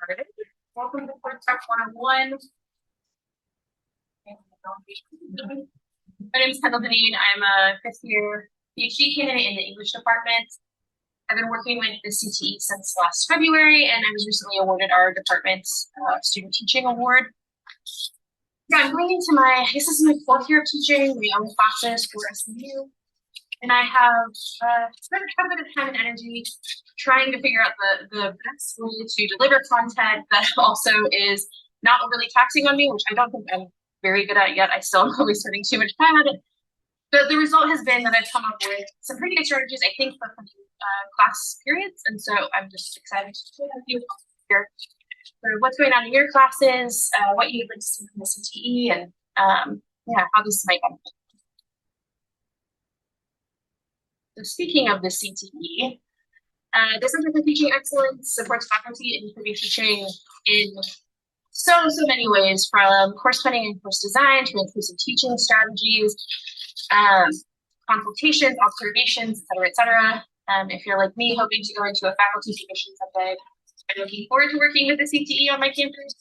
started. Welcome to Quick Talk 101. My name is Kendall Dinniene. I'm a fifth-year Ph.D. candidate in the English department. I've been working with the CTE since last February, and I was recently awarded our department's Student Teaching Award. Yeah, I'm going into this is my fourth year of teaching my own classes for SMU, and I have spent quite a bit of time and energy trying to figure out the best way to deliver content that also is not really taxing on me, which I don't think I'm very good at yet. I still am probably spending too much time at it. But the result has been that I've come up with some pretty good strategies, I think, for class periods. And so I'm just excited to share with you here. So what's going on in your classes, what you've been seeing from the CTE, and how this might benefit. So speaking of the CTE, the Center for Teaching Excellence supports faculty in improving teaching in so many ways, from course planning and course design to inclusive teaching strategies, consultations, observations, et cetera. If you're like me, hoping to go into a faculty position someday, I'm looking forward to working with the CTE on my campus.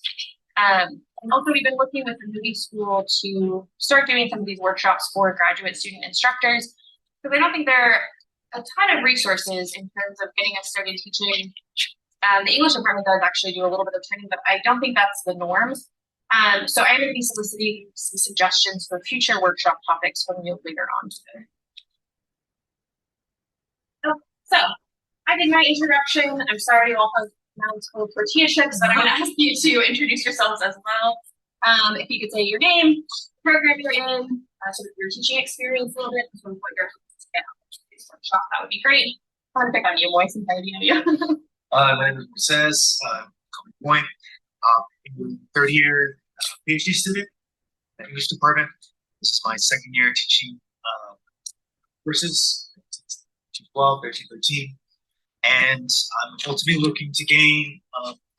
And also, we've been working with the movie school to start doing some of these workshops for graduate student instructors, because I don't think there are a ton of resources in terms of getting us started teaching. The English department does actually do a little bit of training, but I don't think that's the norm. So I'm going to be soliciting some suggestions for future workshop topics from you later on today. So I did my introduction. I'm sorry you all have mouthful of tortilla chips, but I'm going to ask you to introduce yourselves as well. If you could say your name, program you're in, sort of your teaching experience a little bit, and what you're hoping to get out of this workshop, that would be great. I'm going to pick on you, Moy, since I already know you. My name is Moises. I'm in third year PhD student in the English department. This is my second year teaching courses, 2012, 13, 13. And I'm ultimately looking to gain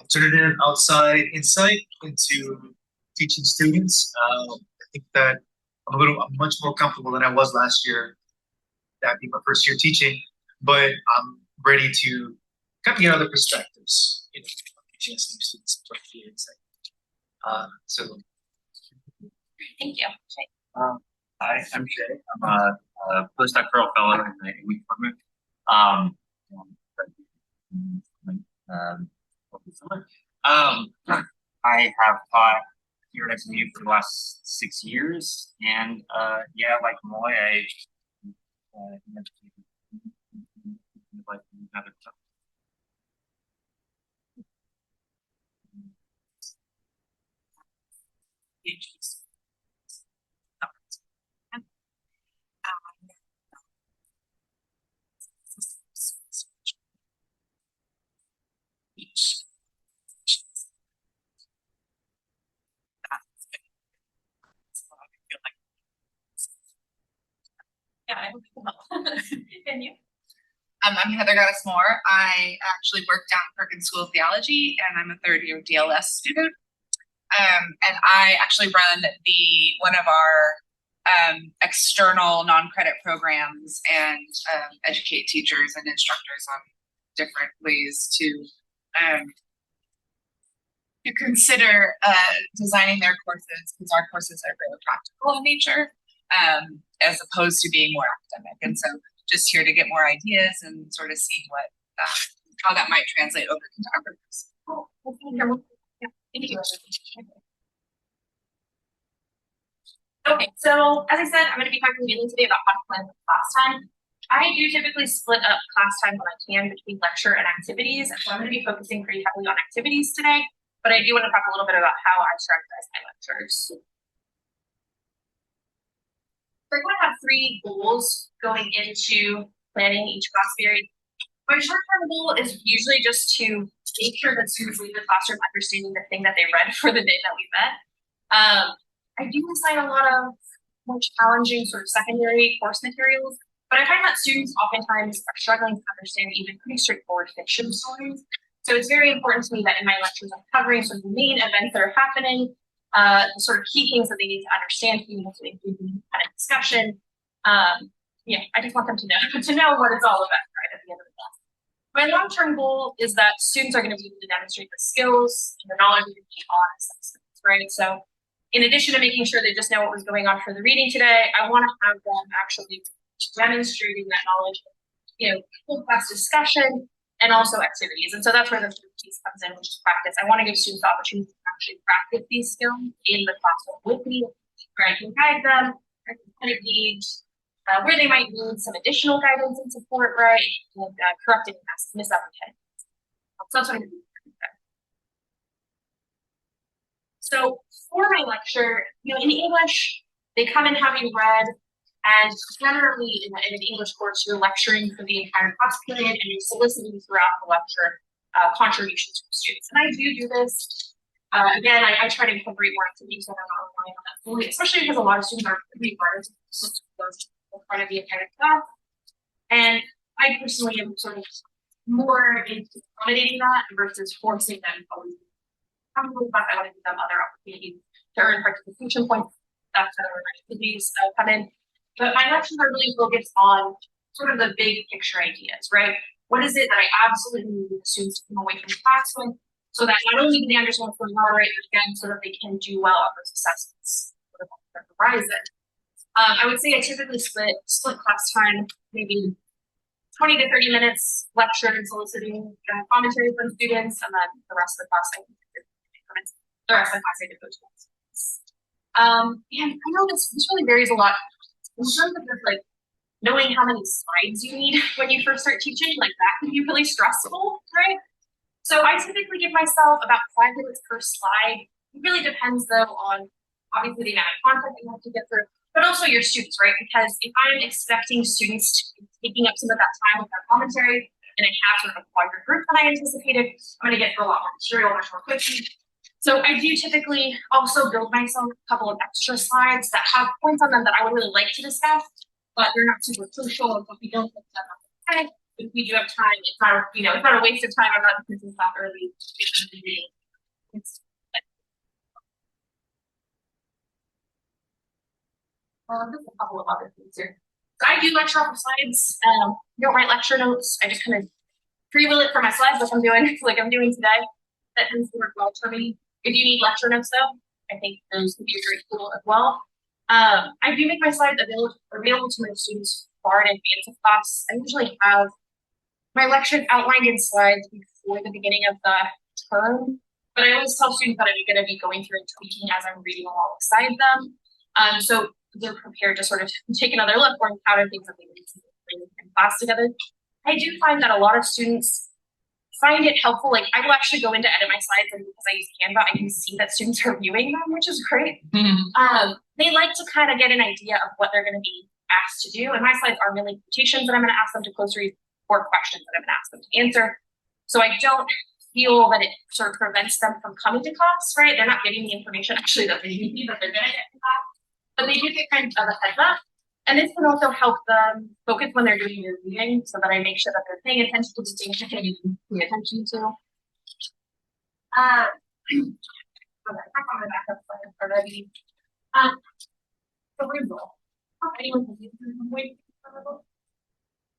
alternative outside insight into teaching students. I think that I'm much more comfortable than I was last year, that being my first year teaching, but I'm ready to kind of get other perspectives, teaching SMU students. So thank you. Hi, I'm Shay. I'm a postdoctoral fellow in the English department. I have taught here at SMU for the last 6 years, and like Moy, I like another stuff. Yeah, I hope you can help. And you? I'm Heather Goddess-Moore. I actually work down at Perkins School of Theology, and I'm a third year DLS student. And I actually run one of our external non-credit programs and educate teachers and instructors on different ways to consider designing their courses, because our courses are very practical in nature, as opposed to being more academic. And so just here to get more ideas and sort of see what how that might translate over into our courses. Cool. Thank you. Okay, so as I said, I'm going to be talking mainly today about how to plan class time. I do typically split up class time when I can between lecture and activities, so I'm going to be focusing pretty heavily on activities today, but I do want to talk a little bit about how I strategize my lectures. We're going to have 3 goals going into planning each class period. My short-term goal is usually just to make sure that students leave the classroom understanding the thing that they read for the day that we met. I do assign a lot of more challenging sort of secondary course materials, but I find that students oftentimes are struggling to understand even pretty straightforward fiction stories. So it's very important to me that in my lectures I'm covering sort of the main events that are happening, the sort of key things that they need to understand to be able to include in kind of discussion. I just want them to know what it's all about right at the end of the class. My long-term goal is that students are going to be able to demonstrate the skills and the knowledge of the on assessments, right? So in addition to making sure they just know what was going on for the reading today, I want to have them actually demonstrating that knowledge, full class discussion and also activities. And so that's where the third piece comes in, which is practice. I want to give students the opportunity to actually practice these skills in the classroom with me, where I can guide them, I can kind of gauge where they might need some additional guidance and support, right? And correcting misapprehensions. So that's what I'm going to do. So for my lecture, in English, they come in having read, and generally in an English course, you're lecturing for the entire class period and you're soliciting throughout the lecture contributions from students. And I do this. Again, I try to incorporate more activities that are not relying on that fully, especially because a lot of students are pretty hard in front of the entire class. And I personally am sort of more into accommodating that versus forcing them always. I want to give them other opportunities to earn participation points. That's where my activities come in. But my lectures are really focused on sort of the big picture ideas, right? What is it that I absolutely need the students to come away from class with, so that not only do they understand what's going on, right, but again, so that they can do well on those assessments sort of on the horizon. I would say I typically split class time, maybe 20 to 30 minutes lecture and soliciting commentary from students, and then the rest of the class I devote to and I know this really varies a lot in terms of just, like, knowing how many slides you need when you first start teaching. Like, that can be really stressful, right? So I typically give myself about 5 minutes per slide. It really depends though on obviously the amount of content that you have to get through, but also your students, right? Because if I'm expecting students to be taking up some of that time with their commentary, and I have sort of a larger group than I anticipated, I'm going to get through a lot more material much more quickly. So I do typically also build myself a couple of extra slides that have points on them that I would really like to discuss, but they're not super crucial. If we don't get them, okay. If we do have time, it's not, it's not a waste of time. I'm not dismissing stuff early. It's just a couple of other things here. So I do lecture off of slides. Don't write lecture notes. I just kind of pre-will it for my slides, like I'm doing today. That tends to work well for me. If you need lecture notes though, I think those could be a great tool as well. I do make my slides available to my students far in advance of class. I usually have my lectures outlined in slides before the beginning of the term, but I always tell students that I'm going to be going through and tweaking as I'm reading alongside them. So they're prepared to sort of take another look or encounter things that they need to do in class together. I do find that a lot of students find it helpful. Like, I will actually go in to edit my slides, and because I use Canva, I can see that students are viewing them, which is great. They like to kind of get an idea of what they're going to be asked to do. And my slides are really quotations that I'm going to ask them to close read or questions that I'm going to ask them to answer. So I don't feel that it sort of prevents them from coming to class, right? They're not getting the information actually that they need, that they're going to get in class, but they do get kind of a heads up. And this can also help them focus when they're doing their reading, so that I make sure that they're paying attention to the things that they need to pay attention to. Okay, I'm on the backup slide already. Cerebral. Anyone can use cerebral.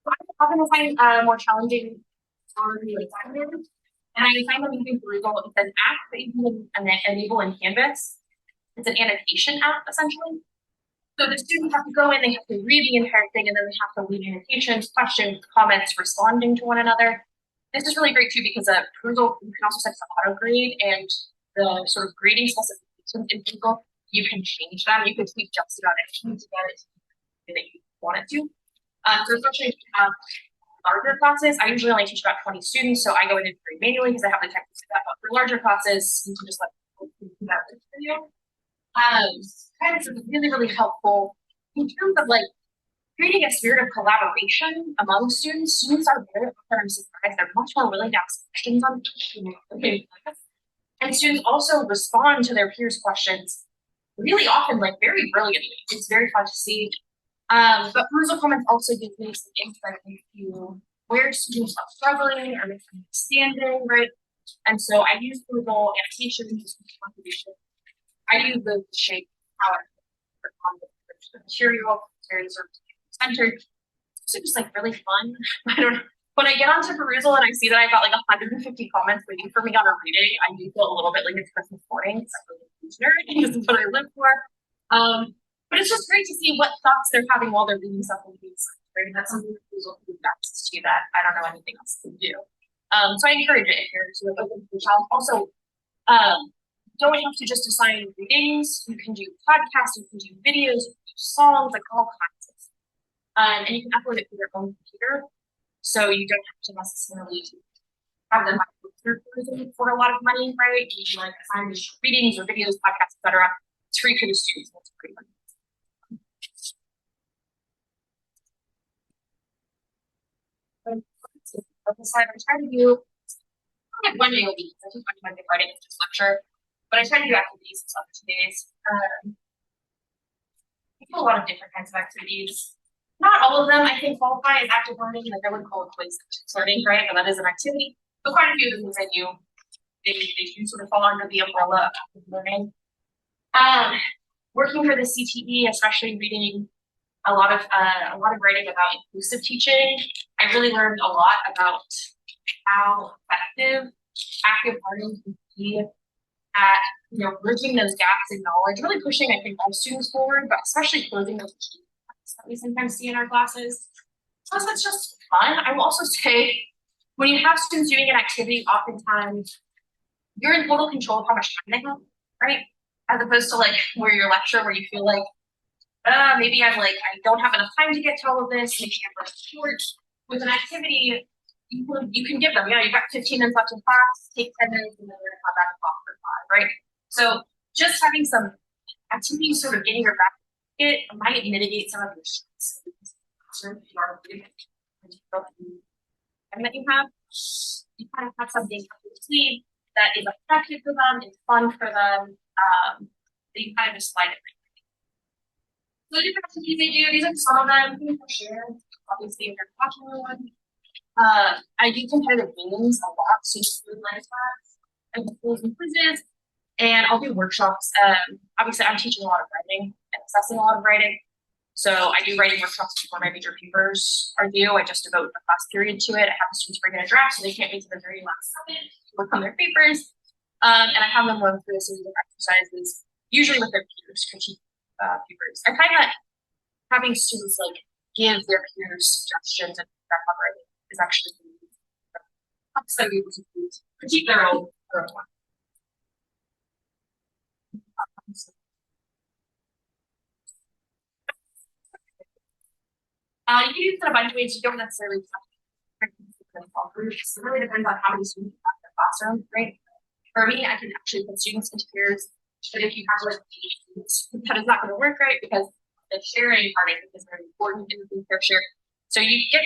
So I'm often find more challenging on the assignment, and I find them using Cerebral. It's an app that you can enable in Canvas. It's an annotation app essentially. So the students have to go in, they have to read the entire thing, and then they have to leave annotations, questions, comments, responding to one another. This is really great too, because Perusal, you can also set to auto grade, and the sort of grading specifications in Perusal, you can change them. You can tweak just about anything to get it that you want it to. So especially if you have larger classes, I usually only teach about 20 students, so I go in and grade manually because I have the time to do that. But for larger classes, you can just let them do that for you. Kind of really, really helpful in terms of like creating a spirit of collaboration among students. Students are very often, I'm surprised, they're much more willing to ask questions on and students also respond to their peers' questions really often, like very brilliantly. It's very fun to see. But Perusal comments also give me some insight into where students are struggling or misunderstanding, right? And so I use Perusal annotations, contribution. I use the shape, how on the material, very sort of centered. So just like really fun. I don't know. when I get onto perusal and I see that I've got like 150 comments waiting for me on a reading, I do feel a little bit like it's Christmas morning. So I'm really nerd. This is what I live for. But it's just great to see what thoughts they're having while they're reading something. Right? That's something that perusal can give access to that I don't know anything else to do. So I encourage it if you're sort of open to the challenge. Also, don't have to just assign readings. You can do podcasts, you can do videos, you can do songs, like all kinds of stuff. And you can upload it to your own computer. So you don't have to necessarily have them for a lot of money, right? You can like assign readings or videos, podcasts, etc. It's free for the students. That's pretty much. I try to do like one day a week. I think one day Friday is just lecture, but I try to do activities and stuff 2 days. I do a lot of different kinds of activities. Not all of them I think qualify as active learning. Like I wouldn't call it quiz learning, right? But that is an activity. But quite a few of the things I do, they do sort of fall under the umbrella of active learning. Working for the CTE, especially reading a lot of writing about inclusive teaching, I really learned a lot about how effective active learning can be at bridging those gaps in knowledge, really pushing I think all students forward, but especially closing those gaps that we sometimes see in our classes. Plus, it's just fun. I will also say, when you have students doing an activity, oftentimes you're in total control of how much time they have, right? As opposed to like where your lecture, where you feel like, maybe I don't have enough time to get to all of this. Maybe I'm running short. With an activity, you can give them, you've got 15 minutes left in class, take 10 minutes, and then we're gonna have that off for 5, right? So just having some activities sort of getting your back, it might mitigate some of your stress. And that you kind of have something up your sleeve that is effective for them, it's fun for them, that you kind of just slide it. So the different activities they do, these are some of them, for sure. Obviously, if you're watching one. I do competitive games a lot, so food life class, and quizzes, and I'll do workshops. Obviously, I'm teaching a lot of writing and assessing a lot of writing. So I do writing workshops before my major papers are due. I just devote a class period to it. I have the students bring in a draft, so they can't wait to the very last second to work on their papers. And I have them run through a series of exercises, usually with their peers, critique papers. I find that having students like give their peers suggestions and feedback on writing is actually so able to critique their own one. You can use it in a bunch of ways. You don't necessarily have to groups. It really depends on how many students you have in the classroom, right? For me, I can actually put students into peers, but if you have like students, that is not going to work, right? Because the sharing part I think is very important in the pair share. So you get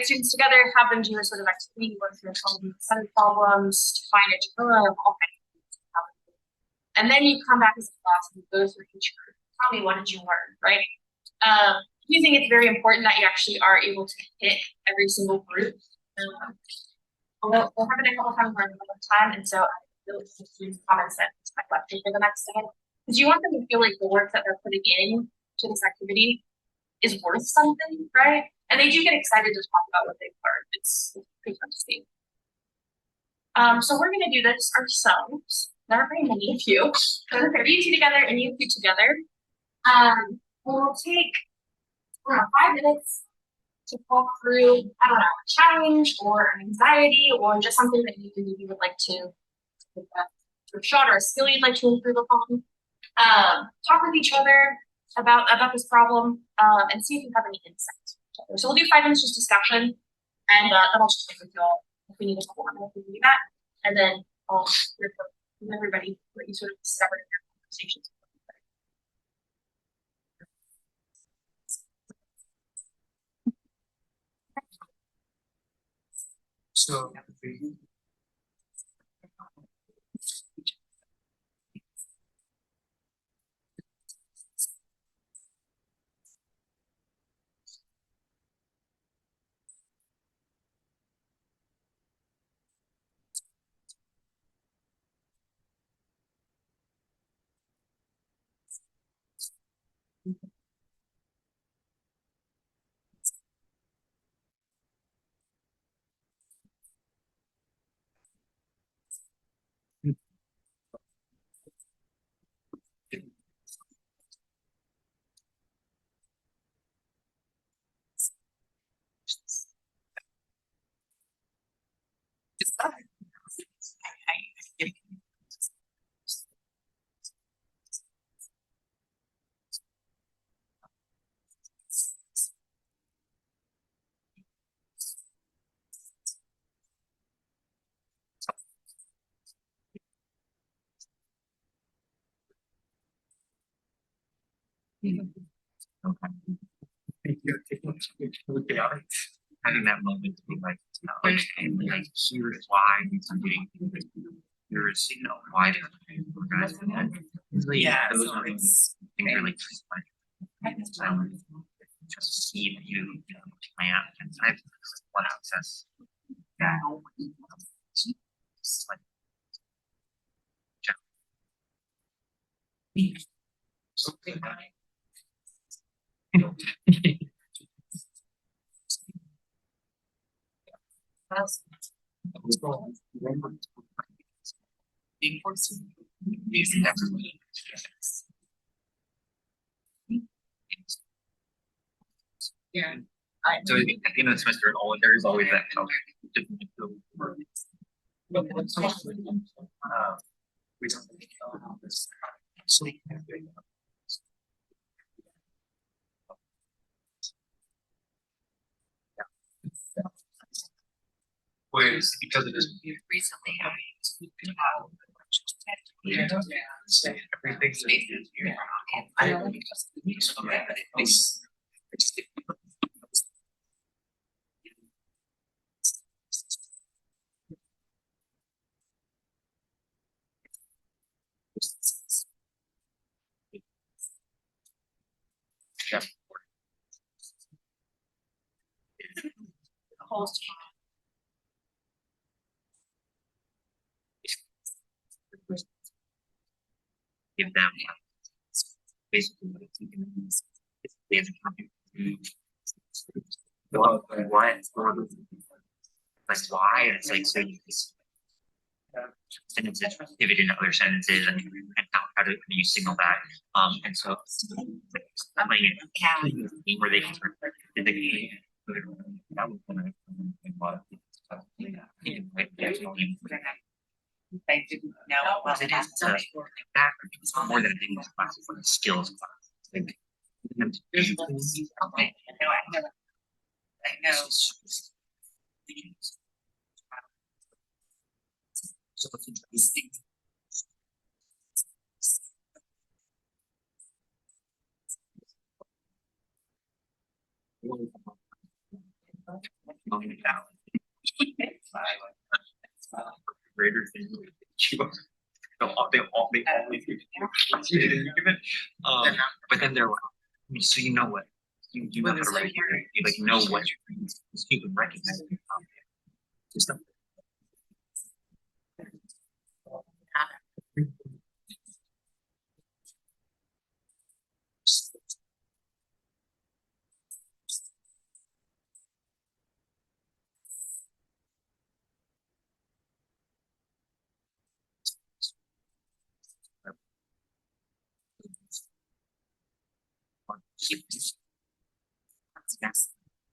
students together, have them do a sort of activity, work through set of problems, define a term, all kinds of things. And then you come back as a class and go through each group. Tell me, what did you learn, right? I think it's very important that you actually are able to hit every single group. We'll have it a couple times more another time, and so I really use comments that my lecture for the next day, because you want them to feel like the work that they're putting in to this activity is worth something, right? And they do get excited to talk about what they've learned. It's pretty fun to see. So we're going to do this ourselves. There are very many of you. We're going to pair you two together and you two together. We'll take around 5 minutes to talk through, I don't know, a challenge or an anxiety or just something that you maybe would like to a shot or a skill you'd like to improve upon. Talk with each other about this problem and see if you have any insights. So we'll do 5 minutes just discussion, and then I'll just check with you all if we need a couple more minutes to do that, and then I'll hear from everybody what you sort of discovered in your conversations. So Having that moment to be like, okay, like here's why I'm getting here's why they're organizing that. Those are things really just see that you plant and I have one access. Yeah. It's like something Yeah. so at the end of the semester, there is always that color. We don't sleep. Whereas because it is Recently, everything's yeah. Give them basically what it's what like why and it's like so you just sentences pivot into other sentences and how do you signal that and so playing it where they can sort of physically I didn't know. it is that it's more than a class, it's like a skills class. Like, I know. So it's interesting. Greater thing. They always give it. But then they're like, so you know what you know how to write here. You like know what you can recognize. Just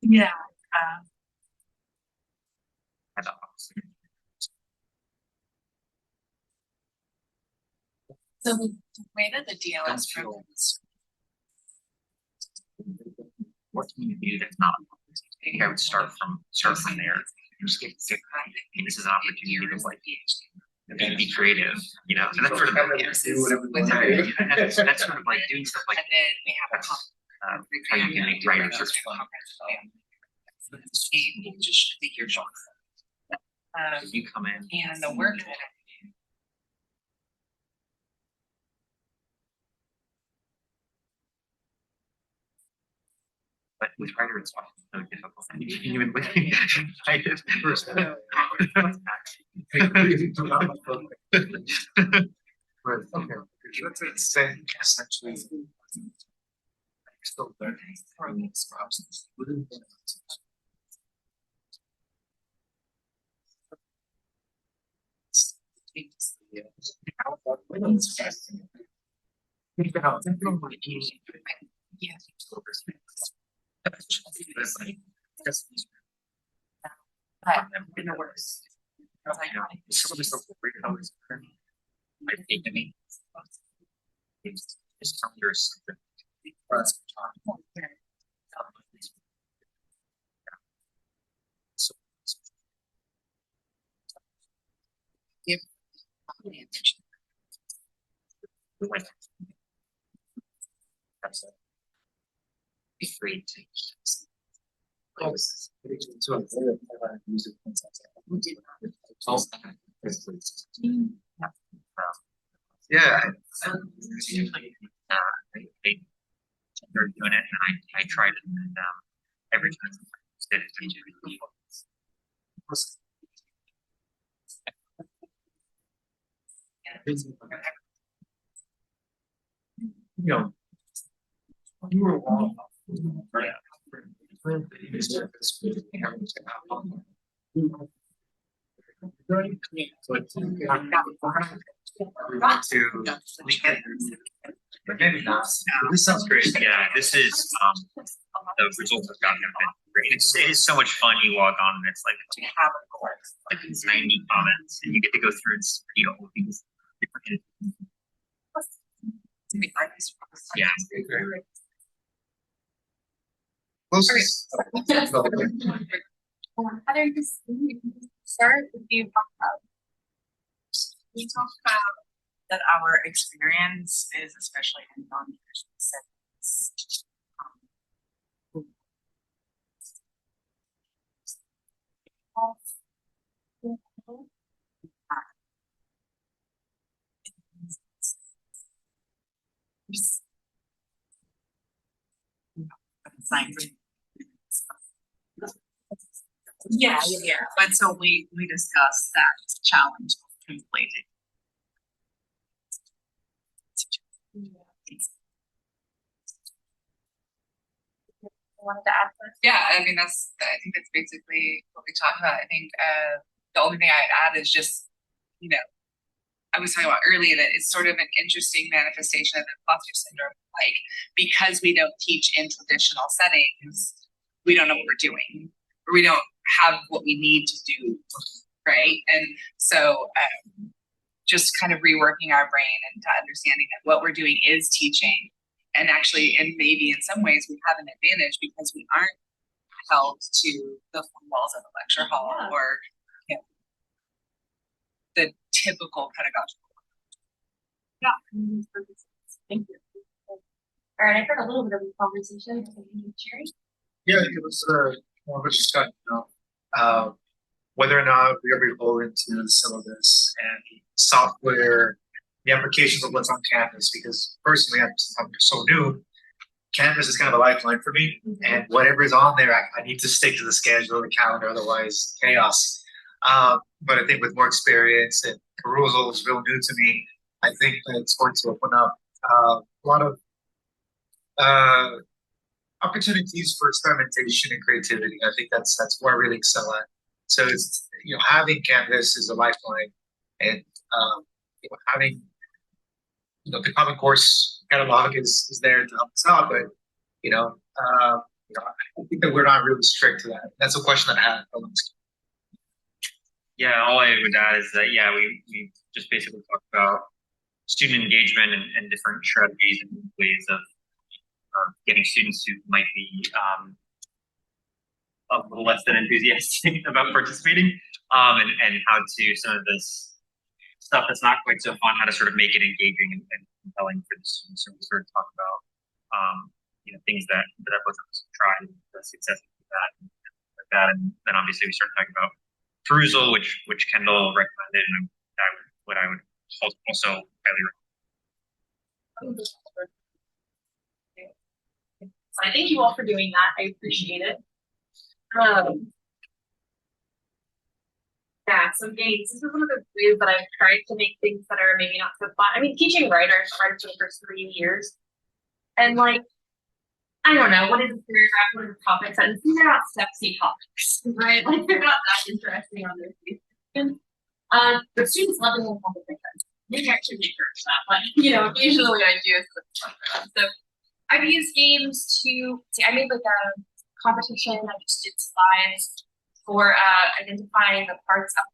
Yeah. So the way that the DLS programs. What can you do that's not? I think I would start from there. Just get this is an opportunity to like be creative, and that's sort of that's sort of like doing stuff like And then we have a how you can make writers just fun. just think your genre. You come in And the work that I do. But with writer it's so difficult. And you can even with I did first. Okay, let's say essentially. Still learning from this process. But in the worst. Some of the stuff we're colors I think to me it's yours. Yep. We went. That's it. be free to. Yeah, Usually, they started doing it, and I tried it, and every time I did it, I did you know, you were wrong. Maybe not. This sounds great. Yeah, this is the results have gotten been great. It is so much fun. You log on and it's like it's 90 comments and you get to go through and read all these different. Yeah. Closest. Heather, just start with you talk about. We talk about that our experience is especially in non-traditional settings. Science. Yeah. But so we discussed that challenge of translating. Wanted to add first. Yeah, I mean, I think that's basically what we talked about. I think the only thing I'd add is just, I was talking about earlier that it's sort of an interesting manifestation of imposter syndrome. Like, because we don't teach in traditional settings, we don't know what we're doing, or we don't have what we need to do, right? And so just kind of reworking our brain and understanding that what we're doing is teaching. And actually, and maybe in some ways we have an advantage because we aren't held to the four walls of a lecture hall or the typical pedagogical. Yeah. Thank you. All right, I heard a little bit of the conversation. Sherry? Yeah, it was more of a discussion, whether or not we ever roll into the syllabus and software, the applications of what's on Canvas, because personally, I'm so new. Canvas is kind of a lifeline for me, and whatever is on there, I need to stick to the schedule, the calendar, otherwise chaos. But I think with more experience and Perusal is real new to me, I think that it's going to open up a lot of opportunities for experimentation and creativity. I think that's where I really excel at. So it's having Canvas is a lifeline, and having the Common Course catalog is there to help us out, but I think that we're not really strict to that. That's a question that I had. Yeah, all I would add is that we just basically talked about student engagement and different strategies and ways of getting students who might be a little less than enthusiastic about participating, and how to some of this stuff that's not quite so fun, how to sort of make it engaging and compelling for the students. So we sort of talk about things that I've tried, the success of that, and like that, and then obviously we started talking about Perusal, which Kendall recommended, and what I would also highly recommend. I thank you all for doing that. I appreciate it. Yeah, so games. This is one of the ways that I've tried to make things that are maybe not so fun. I mean, teaching writer started for the first 3 years. And I don't know, what is a paragraph, what is a topic sentence? These are not sexy topics, right? They're not that interesting on their face. But students love them all the time. Maybe I should encourage that, but occasionally I do. So I've used games I made a competition. I just did slides for identifying the parts of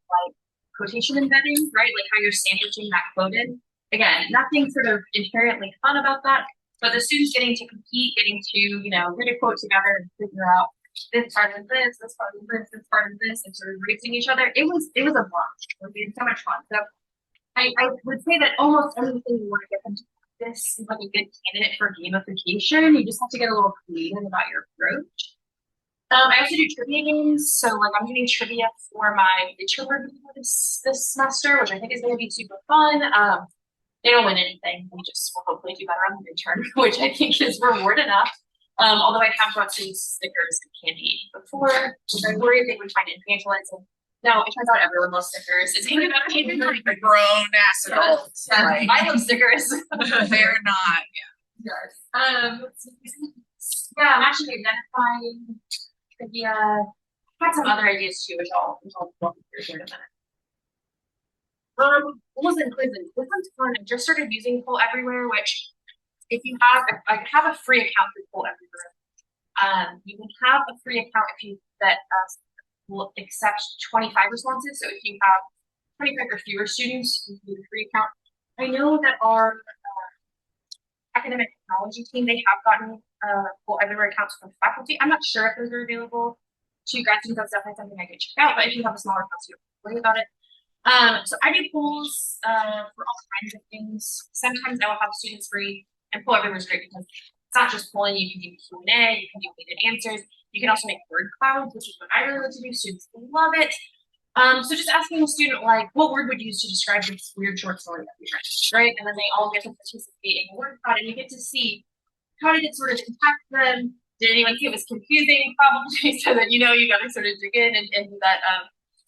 quotation embedding, right? Like how you're sandwiching that quote in. Again, nothing sort of inherently fun about that, but the students getting to compete, getting to, read a quote together and figure out this part of this, this part of this, this part of this, and sort of racing each other. It was a blast. It was so much fun. So I would say that almost anything you want to get them to this is like a good candidate for gamification. You just have to get a little creative about your approach. I also do trivia games, so like I'm doing trivia for my midterm review this semester, which I think is going to be super fun. They don't win anything; we just will hopefully do better on the midterm, which I think is reward enough. Although I have brought some stickers and candy before, which I worried they would find infantilized. No, it turns out everyone loves stickers. It's even about even Grown ass adults. Right. I love stickers. They're not. Yes. Yeah, I'm actually identifying trivia. I had some other ideas too, which I'll walk you through here in a minute. Polls and quizzes. This one's fun. I just started using Poll Everywhere, which if you have, I have a free account through Poll Everywhere. You can have a free account if you that will accept 25 responses. So if you have 25 or fewer students, you can do a free account. I know that our academic technology team, they have gotten Poll Everywhere accounts from faculty. I'm not sure if those are available to grad students. That's definitely something I could check out. But if you have a smaller class, you don't have to worry about it. So I do polls for all kinds of things. Sometimes I will have students free, and Poll Everywhere is great because it's not just polling. You can do Q&A, you can do weighted answers. You can also make word clouds, which is what I really like to do. Students love it. So just asking a student like, what word would you use to describe this weird short story that we read, right? And then they all get to participate in the word cloud, and you get to see how did it sort of impact them. Did anyone see it was confusing? Probably, so that you know you got to sort of dig in and do that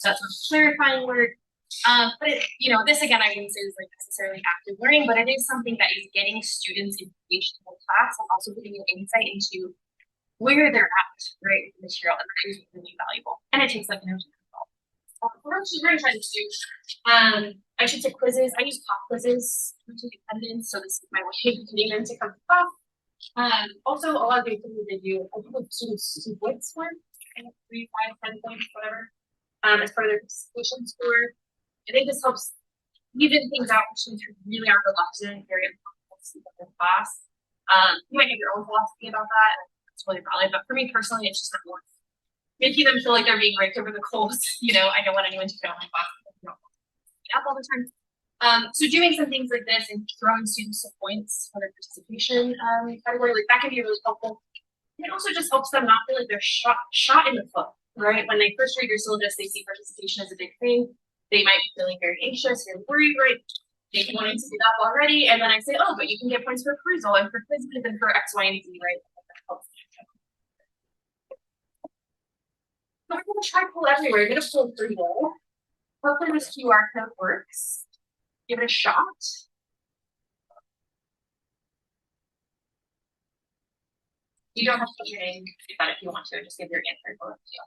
that sort of clarifying work. But it, you know, this again, I wouldn't say is like necessarily active learning, but it is something that is getting students engaged in the class and also giving an insight into where they're at, right, with the material, and that is really valuable. And it takes like an energy. We're actually very trying to do. I should say quizzes. I use pop quizzes to take attendance, so this is my way of getting them to come to class. Also, a lot of the activities they do, I think students do points for 3, 5, 10 points, whatever, as part of their participation score. I think this helps even things out for students who really are reluctant and very uncomfortable to speak up in class. You might have your own philosophy about that, and it's really valid. But for me personally, it's just not worth making them feel like they're being raked over the coals. You know, I don't want anyone to feel my class up all the time. So doing some things like this and throwing students some points for their participation category, like that can be really helpful. And it also just helps them not feel like they're shot in the foot, right? When they first read your syllabus, they see participation as a big thing. They might be feeling very anxious and worried, right? They can wanting to get up already, and then I say, oh, but you can get points for perusal and for quizzes and for X, Y, and Z, right? That helps. So we're gonna try Poll Everywhere. You're gonna pull through there. Hopefully this QR code works. Give it a shot. You don't have to put your name, but if you want to, just give your answer for it too.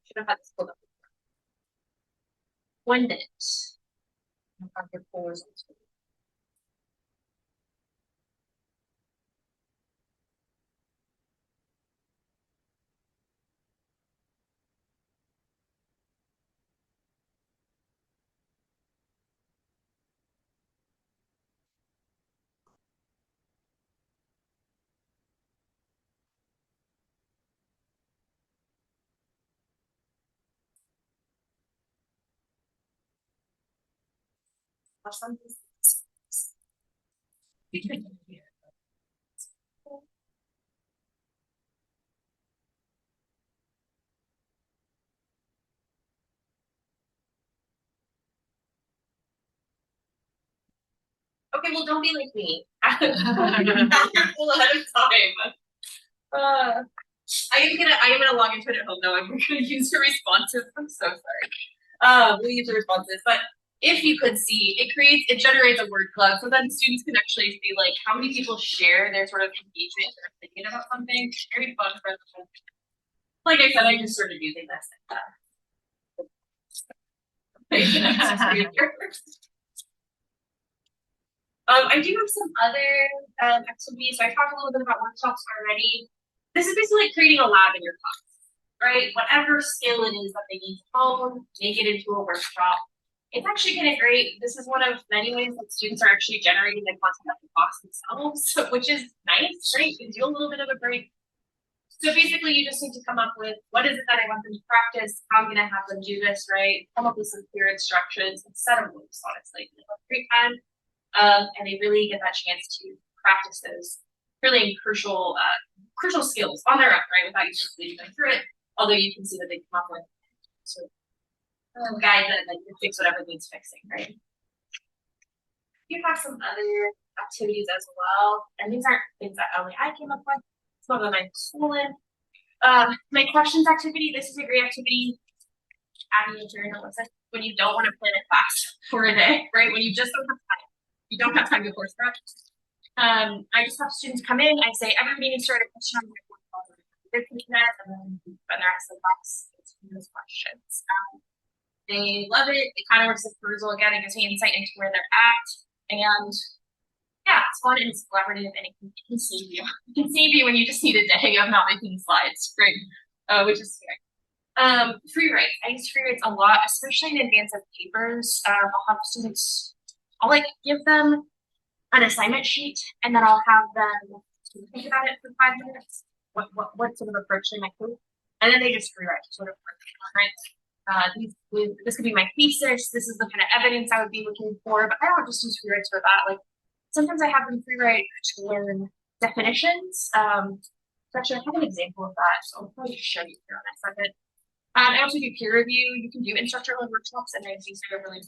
Should have had this pulled up. 1 minute. I'll have your poll results. Awesome. Okay, well, don't be like me. I am gonna log into it at home now. I'm gonna use the responses. I'm so sorry. We'll use the responses, but if you could see, it generates a word cloud, so then students can actually see like how many people share their sort of engagement or thinking about something. Very fun for them. Like I said, I just started using this. I do have some other activities. So I talked a little bit about workshops already. This is basically like creating a lab in your class, right? Whatever skill it is that they need to hone, make it into a workshop. It's actually kind of great. This is one of many ways that students are actually generating the content of the class themselves, which is nice, right? Gives you a little bit of a break. So basically, you just need to come up with what is it that I want them to practice, how I'm going to have them do this, right? Come up with some clear instructions and set them loose, honestly. They have free time, and they really get that chance to practice those really crucial skills on their own, right? Without you just leading them through it. Although you can see that they come up with sort of guide that can fix whatever needs fixing, right? You have some other activities as well, and these aren't things that only I came up with. Some of them I'm schooling. My questions activity. This is a great activity. Abby and Jared, listen, when you don't want to plan a class for a day, right? When you just don't have time, you don't have time to course correct. I just have students come in. I say everybody needs to write a question on their internet, and then spend the rest of the class answering those questions. They love it. It kind of works as perusal again. It gives me insight into where they're at, and yeah, it's fun and it's collaborative, and it can save you. It can save you when you just need a day of not making slides, right? Which is great. Free writes. I use free writes a lot, especially in advance of papers. I'll have students. I'll like give them an assignment sheet, and then I'll have them think about it for 5 minutes. What sort of approach they might take, and then they just rewrite sort of right. This could be my thesis. This is the kind of evidence I would be looking for, but I don't just use free writes for that. Like sometimes I have them free write to learn definitions. Actually, I have an example of that, so I'll probably show you here in a second. I also do peer review. You can do instructor-led workshops, and I do say really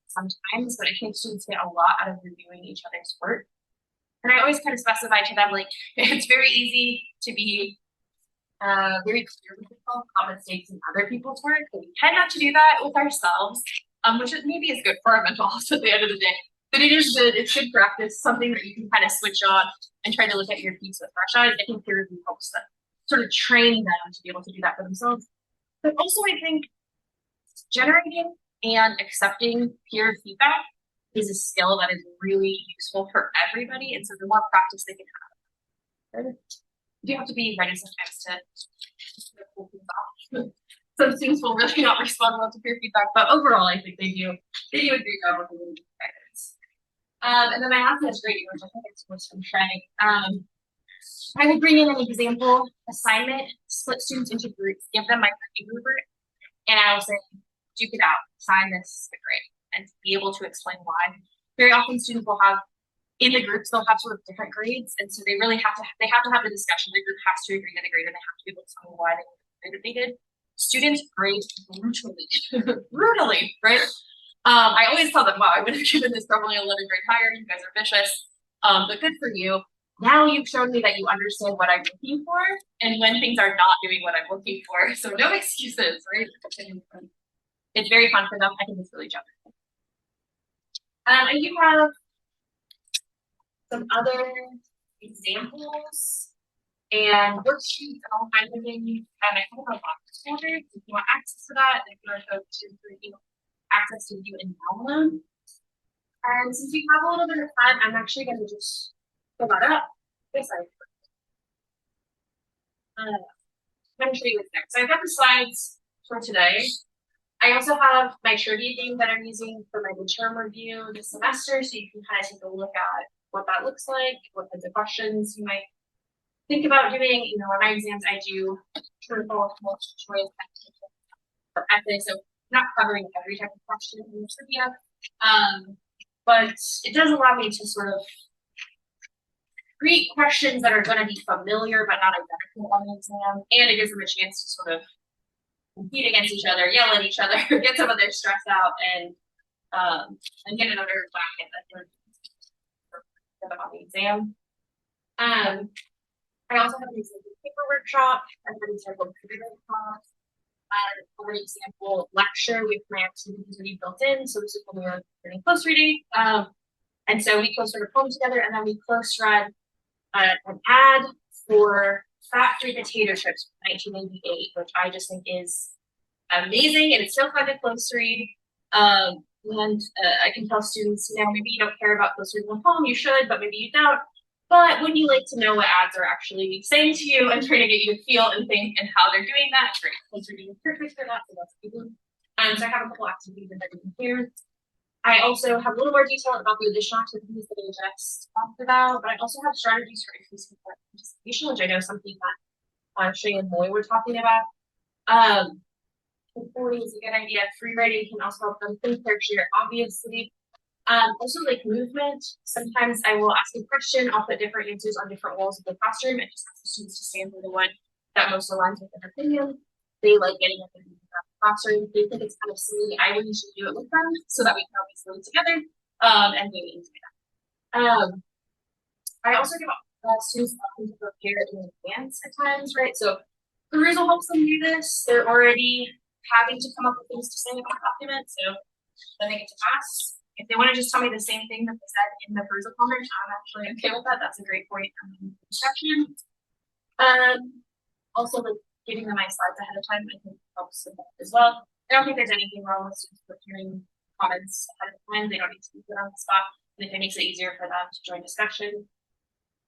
sometimes, but I think students get a lot out of reviewing each other's work. And I always kind of specify to them, like, it's very easy to be very clear with common mistakes in other people's work, but we tend not to do that with ourselves, which maybe is good for our mental health at the end of the day. But it is good, it's good practice, something that you can kind of switch on and try to look at your piece with fresh eyes. I think peer review helps them sort of train them to be able to do that for themselves. But also I think generating and accepting peer feedback is a skill that is really useful for everybody. And so the more practice they can have, you have to be ready sometimes to pull things off. Some students will really not respond well to peer feedback, but overall I think they do a great job with the guidance. And then my last one is great, which I think it's supposed from Trey. I would bring in an example assignment, split students into groups, give them my rubric, and I will say, duke it out, sign this grade, and be able to explain why. Very often students will have, in the groups, they'll have sort of different grades, and so they really have to have the discussion. The group has to agree to the grade, and they have to be able to tell me why they did what they did. Students grade brutally, right? I always tell them, wow, I would have given this probably a little grade higher. You guys are vicious, but good for you. Now you've shown me that you understand what I'm looking for, and when things are not doing what I'm looking for, so no excuses, right? It's very fun for them. I think it's really jumping. And you have some other examples and worksheets and all kinds of things. And I have a box folder. If you want access to that, if you want to go to access to view and download. And since we have a little bit of time, I'm actually going to just pull that up. This side. I'm going to show you what's next. So I've got the slides for today. I also have my Ph.D. theme that I'm using for my midterm review this semester, so you can kind of take a look at what that looks like, what kinds of questions you might think about doing. You know, on my exams, I do true or false, multiple choice for ethics, so not covering every type of question in the trivia, but it does allow me to sort of create questions that are going to be familiar but not identical on the exam, and it gives them a chance to sort of compete against each other, yell at each other, get some of their stress out, and get another bracket that they're on the exam. I also have an example paper workshop. I have an example computer workshop. For example, lecture with my activities already built in. So this is when we were doing close reading. And so we close read a poem together, and then we close read an ad for fat-free potato chips from 1998, which I just think is amazing, and it's so fun to close read. And I can tell students, maybe you don't care about posters at home, you should, but maybe you don't. But would you like to know what ads are actually saying to you and trying to get you to feel and think and how they're doing that? Great. Those are doing perfect for that, so that's good. So I have a couple activities that are in here. I also have a little more detail about the additional activities that I just talked about, but I also have strategies for increasing participation, which I know something that Shay and Moy were talking about. Reporting is a good idea. Free writing can also help them think their share, obviously. Also like movement. Sometimes I will ask a question, I'll put different answers on different walls of the classroom and just ask the students to stand for the one that most aligns with their opinion. They like getting up in the classroom. They think it's kind of silly. I would usually do it with them so that we can always learn together and do it together. I also give students options to prepare in advance at times, right? So Perusal helps them do this. They're already having to come up with things to say about the document, so then they get to pass. If they want to just tell me the same thing that they said in the Perusal comment, I'm actually okay with that. That's a great point in instruction. Also, like giving them my slides ahead of time, I think helps with that as well. I don't think there's anything wrong with students preparing comments ahead of time. They don't need to be put on the spot, and if it makes it easier for them to join discussion,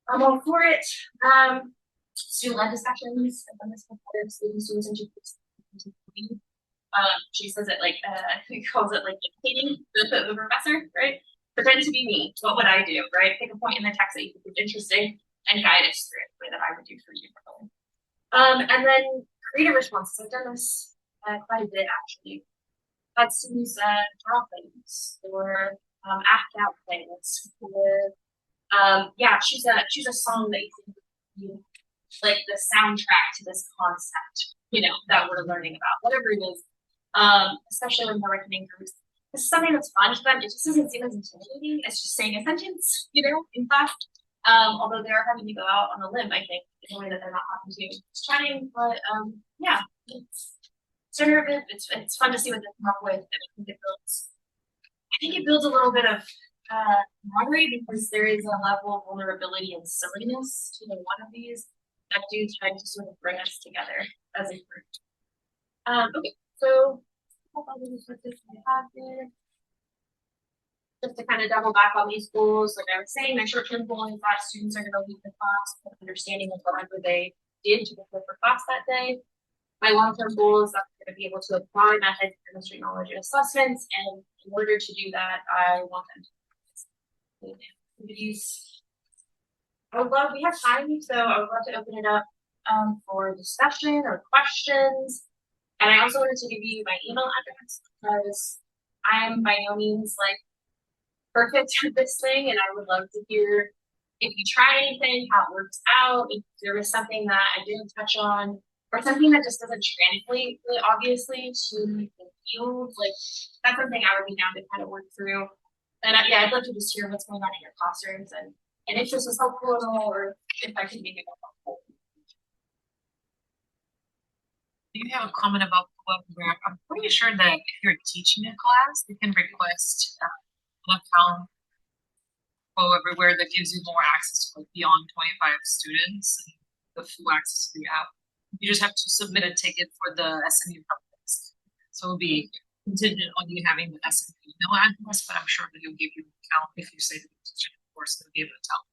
I'm all for it. Student-led discussions, I've done this before, students introduce. She says it like he calls it like dictating the professor, right? Pretend to be me. What would I do, right? Pick a point in the text that you think is interesting and guide us through it the way that I would do for you. And then creative responses. I've done this quite a bit actually. Had students draw things or act out things or choose a song that you think like the soundtrack to this concept, that we're learning about, whatever it is. Especially when we're working in groups. This is something that's fun to them. It just doesn't seem as intimidating as just saying a sentence, in class. Although they are having to go out on a limb, I think, in a way that they're not having to chatting. But it's sort of it's fun to see what they come up with, and I think it builds a little bit of camaraderie because there is a level of vulnerability and silliness to one of these that do tend to sort of bring us together as a group. Okay, so just to kind of double back on these goals, like I was saying, my short-term goal is that students are going to leave the class with understanding of whatever they did to prepare for class that day. My long-term goal is that I'm going to be able to apply methods, chemistry knowledge, and assessments, and in order to do that, I want them to activities. We have time, so I would love to open it up for discussion or questions. And I also wanted to give you my email address because I'm by no means like perfect at this thing, and I would love to hear if you try anything, how it works out, if there was something that I didn't touch on, or something that just doesn't translate really obviously to the field. Like that's something I would be down to kind of work through. And I'd love to just hear what's going on in your classrooms and if this was helpful at all, or if I could make it more helpful. Do you have a comment about the web where I'm pretty sure that if you're teaching a class, you can request an account everywhere that gives you more access to like beyond 25 students and the full access to the app. You just have to submit a ticket for the SMU purpose. So it'll be contingent on you having the SMU email address, but I'm sure that he'll give you an account if you say that you're teaching a course, they'll be able to tell.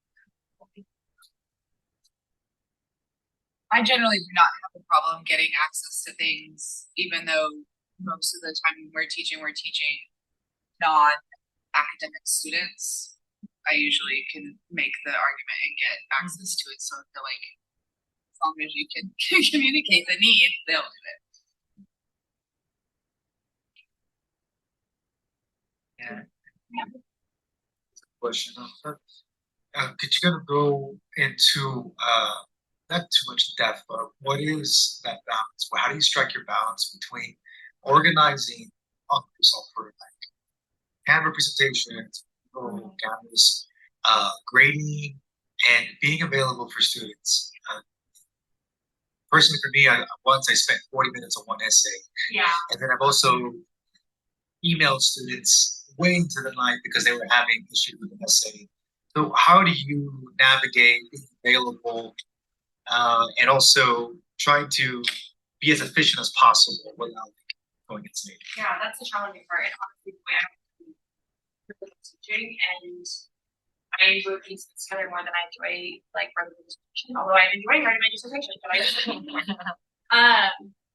I generally do not have a problem getting access to things, even though most of the time we're teaching non-academic students. I usually can make the argument and get access to it. So I feel like as long as you can communicate the need, they'll do it. Question. Could you kind of go into not too much depth, but what is that balance? How do you strike your balance between organizing on yourself for like Canva presentations, Canvas, grading, and being available for students? Personally, for me, once I spent 40 minutes on one essay. Yeah. And then I've also emailed students way into the night because they were having issues with an essay. So how do you navigate being available and also trying to be as efficient as possible without going insane? Yeah, that's the challenging part. And honestly, the way I teaching, and I enjoy pieces together more than I enjoy like writing my dissertation, although I'm enjoying writing my dissertation, but I just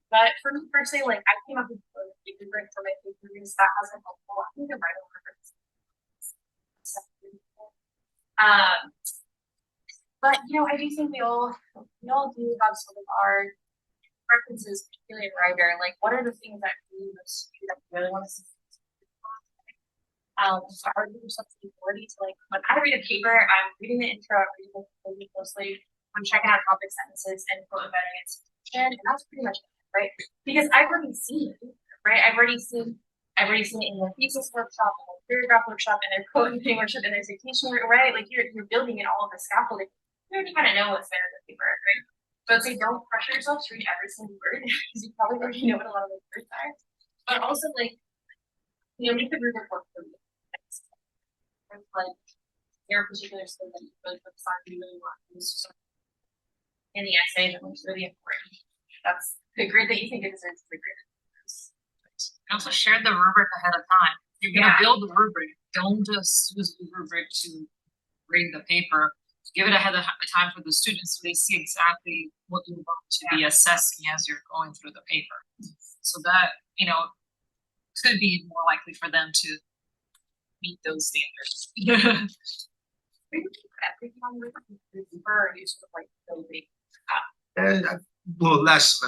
but for me personally, like I came up with a rubric for my papers that hasn't helpful. I think the writing rubrics. But you know, I do think we all do have sort of our preferences, particularly in writer. Like, what are the things that we really want to see? So I would give yourself the authority to like when I read a paper, I'm reading the intro, I'm reading it really closely, I'm checking out topic sentences and quote embedding its and that's pretty much it, right? Because I've already seen it, right? I've already seen it in the thesis workshop, in the paragraph workshop, and their code embedding workshop, and their citation, right? Like you're building in all of the scaffolding. You already kind of know what's there in the paper, right? But say don't pressure yourself to read every single word because you probably already know what a lot of those words are. But also like, you know, make the rubric work for you. Like your particular skill that you really focus on, you really want to use in the essay, that was really important. That's the grade that you think it deserves the grade. And also share the rubric ahead of time. You're gonna build the rubric. Don't just use the rubric to grade the paper. Give it ahead of time for the students so they see exactly what you want to be assessing as you're going through the paper. So that, you know, could be more likely for them to meet those standards. Well, last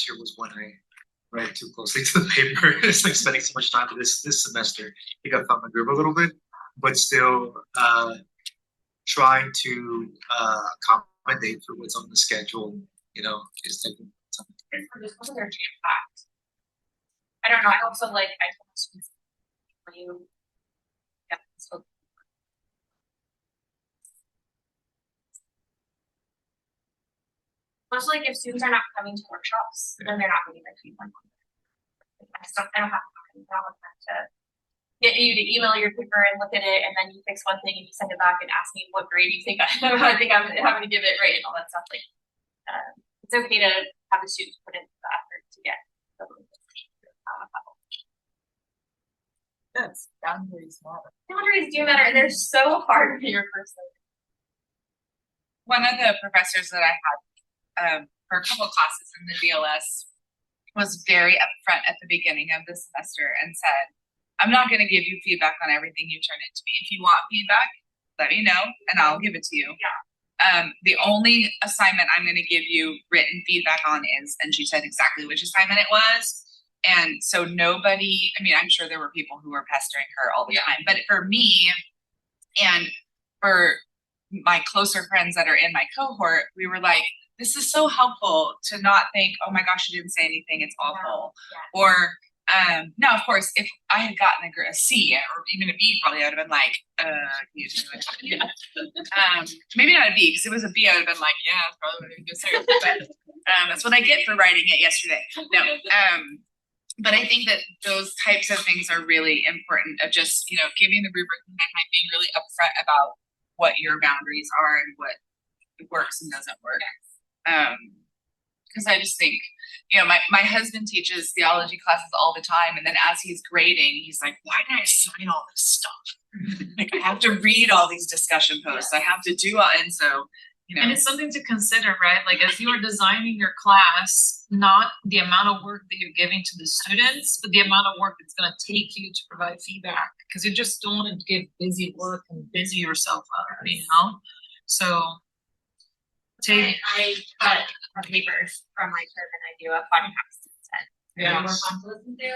year was when I read too closely to the paper. It's like spending so much time this semester. I think I found my groove a little bit, but still trying to accommodate for what's on the schedule, you know, is taking time. I don't know. I also like I told students when you so much like if students are not coming to workshops, then they're not getting their feedback. I don't have to get you to email your paper and look at it, and then you fix one thing and you send it back and ask me what grade you think I think I'm having to give it, right, and all that stuff. Like, it's okay to have the students put in the effort to get the Yes, boundaries matter. boundaries do matter, and they're so hard for your person. One of the professors that I had for a couple classes in the DLS was very upfront at the beginning of the semester and said, I'm not going to give you feedback on everything you turn into me. If you want feedback, let me know and I'll give it to you. Yeah. The only assignment I'm going to give you written feedback on is, and she said exactly which assignment it was. And so nobody, I mean, I'm sure there were people who were pestering her all the time, but for me and for my closer friends that are in my cohort, we were like, this is so helpful to not think, oh my gosh, you didn't say anything, it's awful. Yeah. Or now, of course, if I had gotten a C or even a B, probably I would have been like, maybe not a B, because if it was a B, I would have been like, yeah, that's probably what I'm going to say. But that's what I get for writing it yesterday. No, but I think that those types of things are really important of just, you know, giving the rubric and being really upfront about what your boundaries are and what works and doesn't work. Because I just think, you know, my husband teaches theology classes all the time, and then as he's grading, he's like, why did I assign all this stuff? Like, I have to read all these discussion posts. I have to do all, and so, you know. And it's something to consider, right? Like, as you are designing your class, not the amount of work that you're giving to the students, but the amount of work it's going to take you to provide feedback, because you just don't want to give busy work and busy yourself up, you know? So I cut papers from my term and I do a podcast instead. Yeah. Way more fun to listen to,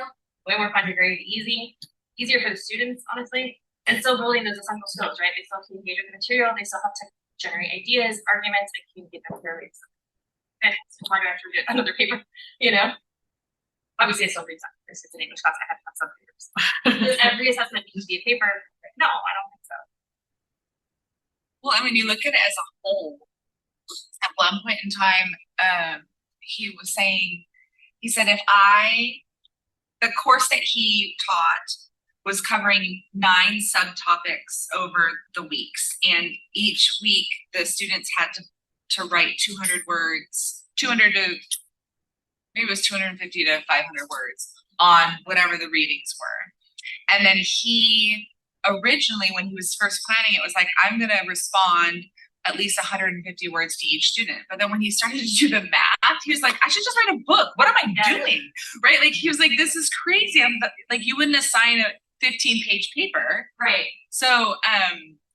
way more fun to grade, easier for the students, honestly, and still building those essential skills, right? They still have to engage with the material, they still have to generate ideas, arguments, and communicate them clearly. And so why do I have to read another paper, you know? Obviously, I still read some papers. It's an English class, I have to have some papers. Does every assessment need to be a paper? No, I don't think so. Well, and when you look at it as a whole, at one point in time, he said, the course that he taught was covering 9 subtopics over the weeks. And each week the students had to write 200 words, 200 to, maybe it was 250 to 500 words on whatever the readings were. And then he originally, when he was first planning, it was like, I'm gonna respond at least 150 words to each student. But then when he started to do the math, he was like, I should just write a book. What am I doing? Right? Like he was like, this is crazy. Like you wouldn't assign a 15-page paper. Right. So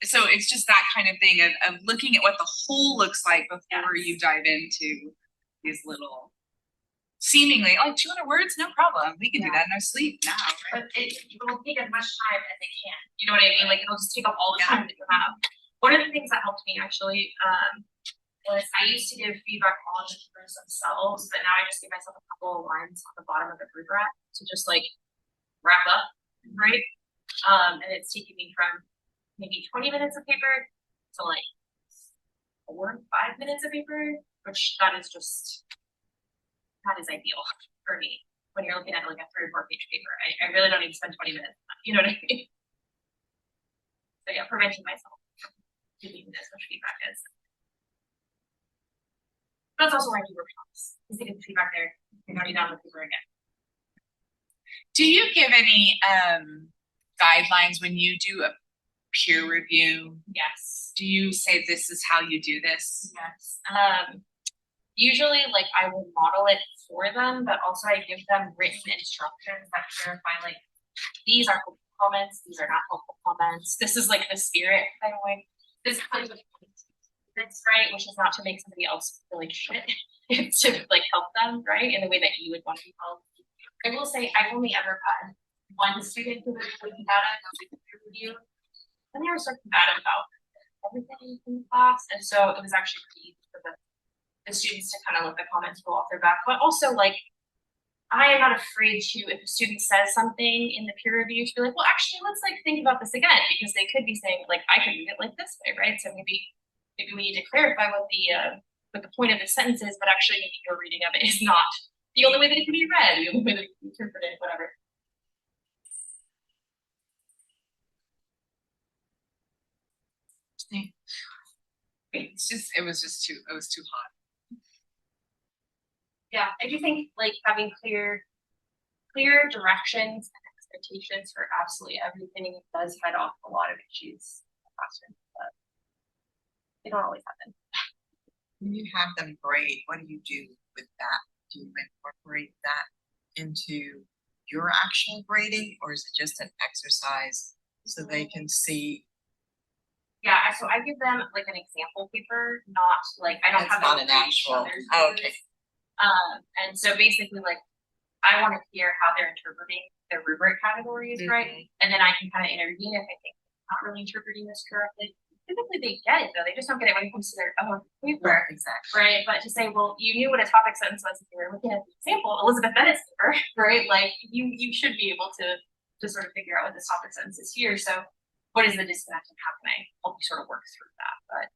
so it's just that kind of thing of looking at what the whole looks like before you dive into these little seemingly like 200 words, no problem. We can do that in our sleep now, right? But it will take as much time as it can. You know what I mean? Like it'll just take up all the time that you have. One of the things that helped me actually was I used to give feedback on the papers themselves, but now I just give myself a couple of lines on the bottom of the rubric to just like wrap up, right? And it's taking me from maybe 20 minutes of paper to like 4 or 5 minutes of paper, which that is ideal for me when you're looking at like a 3 or 4 page paper. I really don't need to spend 20 minutes. You know what I mean? So yeah, preventing myself from giving this much feedback is. That's also why I do workshops. Because they get the feedback there. You're not done with paper again. Do you give any guidelines when you do a peer review? Yes. Do you say this is how you do this? Yes. Usually like I will model it for them, but also I give them written instructions that clarify like these are helpful comments, these are not helpful comments. This is like the spirit kind of way. This is like that's right, which is not to make somebody else feel like shit. It's to like help them, right? In the way that you would want to be helped. I will say I've only ever had one student who was really combative with peer review. And they were so combative about everything in the class. And so it was actually pretty easy for the students to kind of let the comments roll off their back. But also like I am not afraid to, if a student says something in the peer review, to be like, well, actually, let's like think about this again, because they could be saying like, I could read it like this way, right? So maybe we need to clarify what the point of the sentence is, but actually maybe your reading of it is not the only way that it can be read, the only way that it can be interpreted, whatever. It was too hot. Yeah, I do think like having clear directions and expectations for absolutely everything does head off a lot of issues in the classroom, but they don't always happen. When you have them grade, what do you do with that? Do you incorporate that into your actual grading, or is it just an exercise so they can see? Yeah, so I give them like an example paper, not like I don't It's have not them an read each actual. other's Oh, papers. okay. And so basically like I want to hear how they're interpreting their rubric categories, right? And then I can kind of intervene if I think they're not really interpreting this correctly. Typically they get it though, they just don't get it when it comes to their own paper. Exactly. Right, but to say, well, you knew what a topic sentence was if you were looking at the example, Elizabeth Bennett's paper, right? Like you should be able to sort of figure out what this topic sentence is here. So what is the disconnect and how can I help you sort of work through that? But